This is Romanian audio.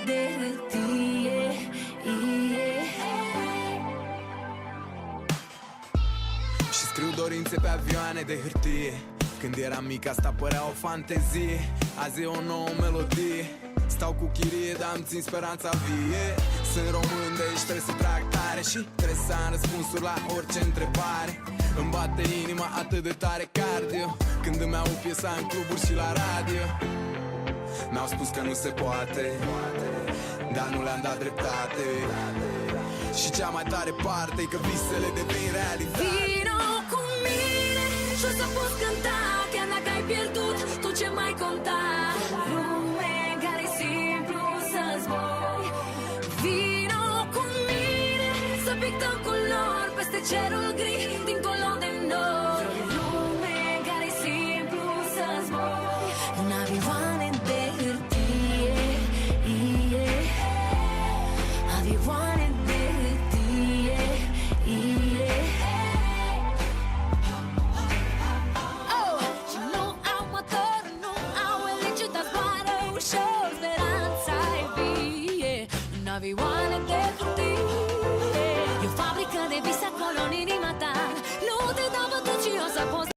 de hârtie. Și scriu dorințe pe avioane de hârtie. Când eram mic asta părea o fantezie. Azi e o nouă melodie. Stau cu chirie, dar îmi țin speranța vie. Sunt român, deci trebuie să trag tare și trebuie să am răspunsuri la orice întrebare. Îmi bate inima atât de tare cardio când îmi aud piesa în cluburi și la radio. Mi-au spus că nu se poate, dar nu le-am dat dreptate. Și cea mai tare parte e că visele devin realitate. Vino cu mine și o să poți cânta, chiar dacă ai pierdut tot ce mai conta. Lume în care e simplu să zbori. Vino cu mine să pictăm culori peste cerul gri, dincolo de noi. Lume în care e simplu să zbori în avioane de hârtie. Avioane de hârtie. Oh, și nu au motor, nu au elice, dar zboară ușor. Speranța e vie în avioane de hârtie. E o fabrică de vis acolo în inima ta. Nu te dau bătut și o să poți